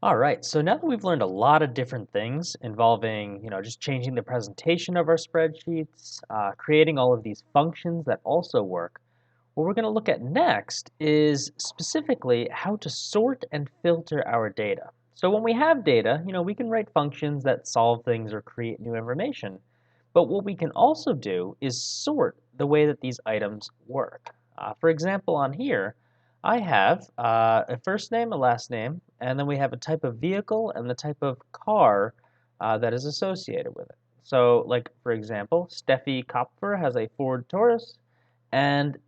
All right, so now that we've learned a lot of different things involving, just changing the presentation of our spreadsheets, creating all of these functions that also work, what we're going to look at next is specifically how to sort and filter our data. So when we have data, we can write functions that solve things or create new information. But what we can also do is sort the way that these items work. For example, on here, I have a first name, a last name, and then we have a type of vehicle and the type of car that is associated with it. So, like for example, Steffi Kopfer has a Ford Taurus, and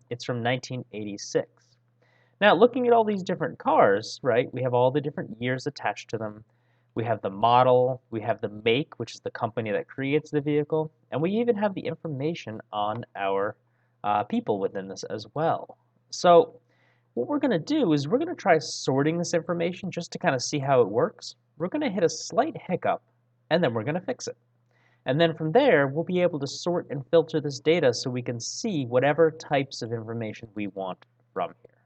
it's from 1986. Now, looking at all these different cars, right? We have all the different years attached to them. We have the model, we have the make, which is the company that creates the vehicle, and we even have the information on our people within this as well. So what we're going to do is we're going to try sorting this information just to kind of see how it works. We're going to hit a slight hiccup, and then we're going to fix it. And then from there, we'll be able to sort and filter this data so we can see whatever types of information we want from here.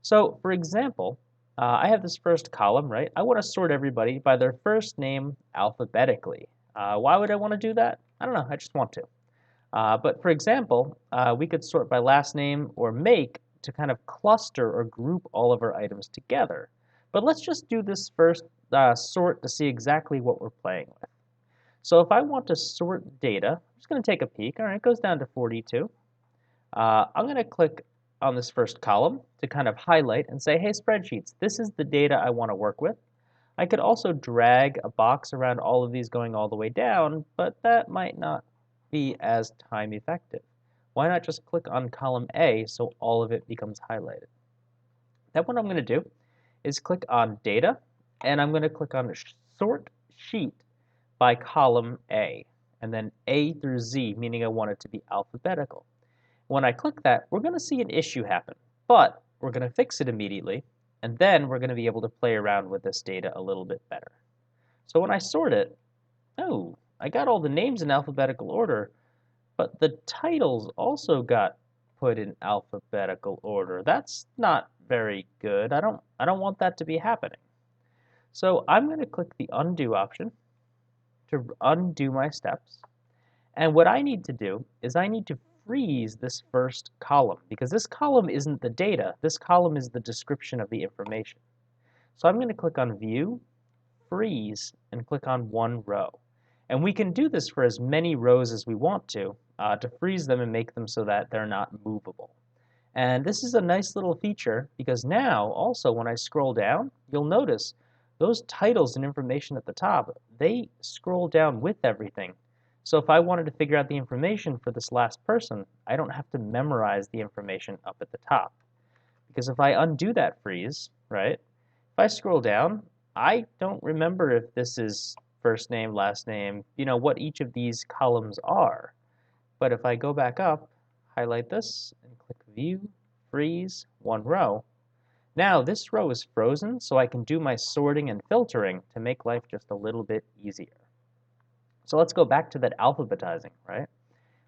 So for example, I have this first column, right? I want to sort everybody by their first name alphabetically. Why would I want to do that? I don't know, I just want to. But for example, we could sort by last name or make to kind of cluster or group all of our items together. But let's just do this first sort to see exactly what we're playing with. So if I want to sort data, I'm just going to take a peek. All right, it goes down to 42. I'm going to click on this first column to kind of highlight and say, hey, spreadsheets, this is the data I want to work with. I could also drag a box around all of these going all the way down, but that might not be as time effective. Why not just click on column A so all of it becomes highlighted? Then what I'm going to do is click on data, and I'm going to click on sort sheet by column A, and then A through Z, meaning I want it to be alphabetical. When I click that, we're going to see an issue happen, but we're going to fix it immediately, and then we're going to be able to play around with this data a little bit better. So when I sort it, oh, I got all the names in alphabetical order, but the titles also got put in alphabetical order. That's not very good. I don't want that to be happening. So I'm going to click the undo option to undo my steps. And what I need to do is I need to freeze this first column because this column isn't the data. This column is the description of the information. So I'm going to click on View, Freeze, and click on one row. And we can do this for as many rows as we want to freeze them and make them so that they're not movable. And this is a nice little feature because now also when I scroll down, you'll notice those titles and information at the top, they scroll down with everything. So if I wanted to figure out the information for this last person, I don't have to memorize the information up at the top. Because if I undo that freeze, right, if I scroll down, I don't remember if this is first name, last name, what each of these columns are. But if I go back up, highlight this, and click View, Freeze, one row, now this row is frozen, so I can do my sorting and filtering to make life just a little bit easier. So let's go back to that alphabetizing, right?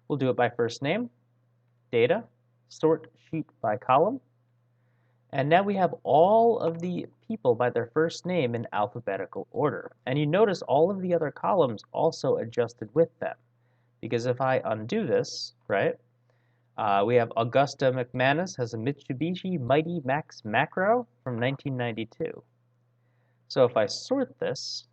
We'll do it by first name, data, sort sheet by column, and now we have all of the people by their first name in alphabetical order. And you notice all of the other columns also adjusted with them. Because if I undo this, right, we have Augusta McManus has a Mitsubishi Mighty Max Macro from 1992. So if I sort this,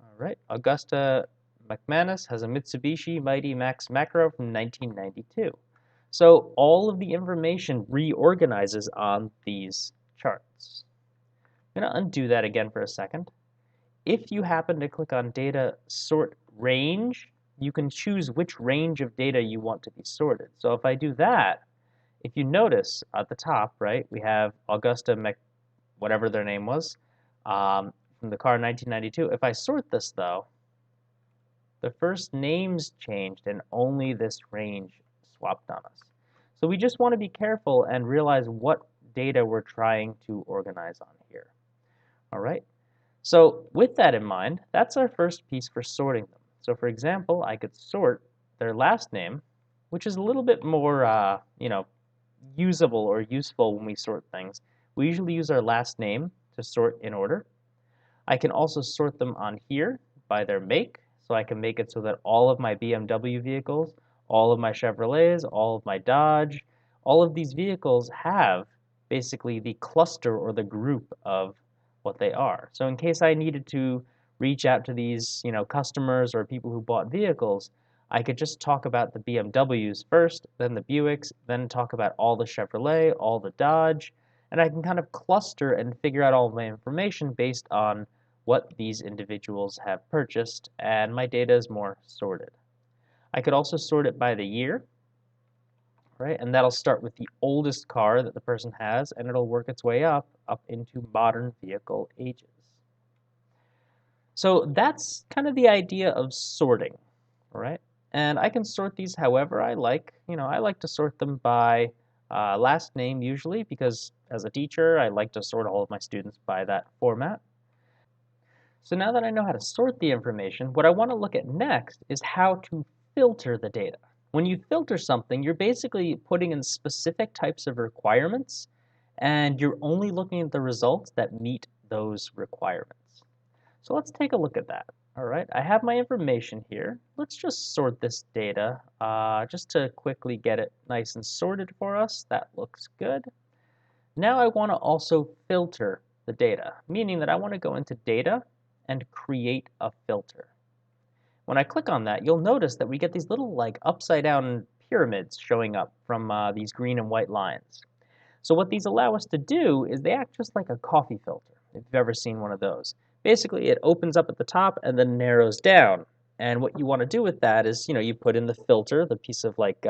all right, Augusta McManus has a Mitsubishi Mighty Max Macro from 1992. So all of the information reorganizes on these charts. I'm going to undo that again for a second. If you happen to click on Data Sort Range, you can choose which range of data you want to be sorted. So if I do that, if you notice at the top, right, we have Augusta whatever their name was, from the car 1992. If I sort this, though, the first names changed and only this range swapped on us. So we just want to be careful and realize what data we're trying to organize on here. All right. So with that in mind, that's our first piece for sorting them. So for example, I could sort their last name, which is a little bit more, usable or useful when we sort things. We usually use our last name to sort in order. I can also sort them on here by their make, so I can make it so that all of my BMW vehicles, all of my Chevrolets, all of my Dodge, all of these vehicles have basically the cluster or the group of what they are. So in case I needed to reach out to these, customers or people who bought vehicles, I could just talk about the BMWs first, then the Buicks, then talk about all the Chevrolet, all the Dodge, and I can kind of cluster and figure out all of my information based on what these individuals have purchased, and my data is more sorted. I could also sort it by the year, right? And that'll start with the oldest car that the person has, and it'll work its way up into modern vehicle ages. So that's kind of the idea of sorting, right? And I can sort these however I like. I like to sort them by last name usually because as a teacher, I like to sort all of my students by that format. So now that I know how to sort the information, what I want to look at next is how to filter the data. When you filter something, you're basically putting in specific types of requirements, and you're only looking at the results that meet those requirements. So let's take a look at that. All right, I have my information here. Let's just sort this data just to quickly get it nice and sorted for us. That looks good. Now I want to also filter the data, meaning that I want to go into Data and create a filter. When I click on that, you'll notice that we get these little like upside down pyramids showing up from these green and white lines. So what these allow us to do is they act just like a coffee filter, if you've ever seen one of those. Basically, it opens up at the top and then narrows down. And what you want to do with that is, you put in the filter, the piece of like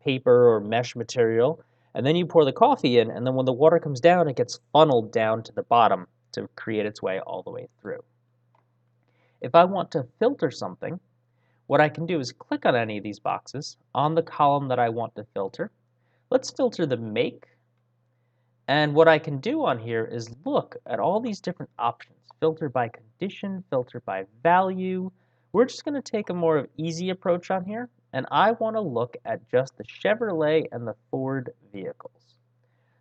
paper or mesh material, and then you pour the coffee in, and then when the water comes down, it gets funneled down to the bottom to create its way all the way through. If I want to filter something, what I can do is click on any of these boxes on the column that I want to filter. Let's filter the make. And what I can do on here is look at all these different options. Filter by condition, filter by value. We're just going to take a more easy approach on here. And I want to look at just the Chevrolet and the Ford vehicles.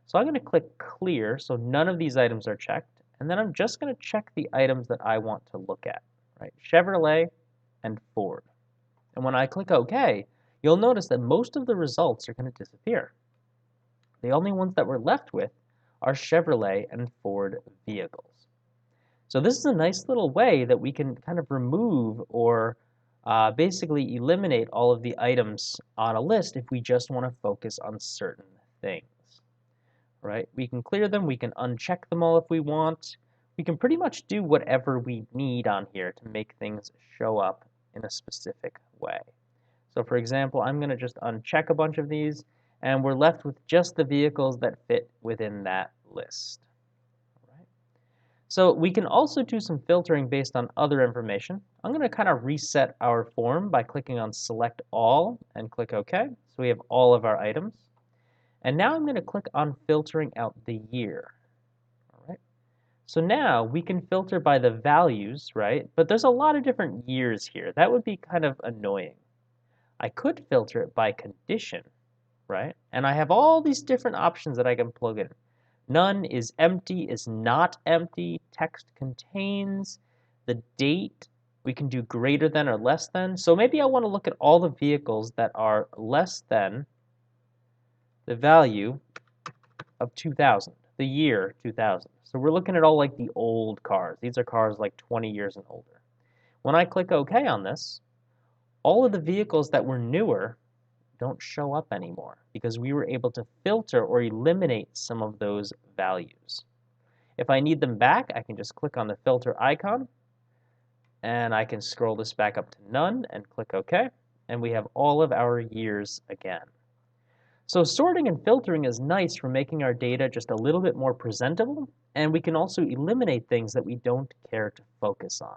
So I'm going to click clear so none of these items are checked. And then I'm just going to check the items that I want to look at, right? Chevrolet and Ford. And when I click OK, you'll notice that most of the results are going to disappear. The only ones that we're left with are Chevrolet and Ford vehicles. So this is a nice little way that we can kind of remove or basically eliminate all of the items on a list if we just want to focus on certain things. Right? We can clear them, we can uncheck them all if we want. We can pretty much do whatever we need on here to make things show up in a specific way. So for example, I'm going to just uncheck a bunch of these, and we're left with just the vehicles that fit within that list. Right? So we can also do some filtering based on other information. I'm going to kind of reset our form by clicking on Select All and click OK. So we have all of our items. And now I'm going to click on filtering out the year. All right. So now we can filter by the values, right? But there's a lot of different years here. That would be kind of annoying. I could filter it by condition, right? And I have all these different options that I can plug in. None, is empty, is not empty, text contains, the date, we can do greater than or less than. So maybe I want to look at all the vehicles that are less than the value of 2000, the year 2000. So we're looking at all like the old cars. These are cars like 20 years and older. When I click OK on this, all of the vehicles that were newer don't show up anymore because we were able to filter or eliminate some of those values. If I need them back, I can just click on the filter icon and I can scroll this back up to none and click OK, and we have all of our years again. So sorting and filtering is nice for making our data just a little bit more presentable, and we can also eliminate things that we don't care to focus on.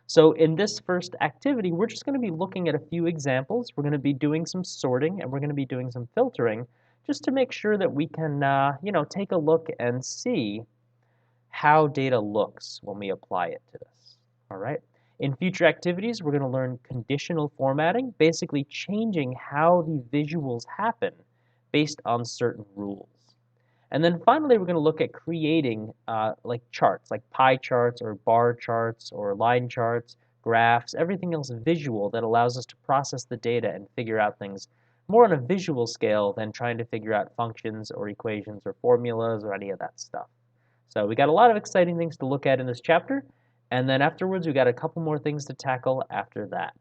So in this first activity, we're just going to be looking at a few examples. We're going to be doing some sorting, and we're going to be doing some filtering, just to make sure that we can, take a look and see how data looks when we apply it to this. All right. In future activities, we're going to learn conditional formatting, basically changing how the visuals happen based on certain rules. And then finally, we're going to look at creating like charts, like pie charts or bar charts or line charts, graphs, everything else visual that allows us to process the data and figure out things more on a visual scale than trying to figure out functions or equations or formulas or any of that stuff. So we got a lot of exciting things to look at in this chapter, and then afterwards we got a couple more things to tackle after that.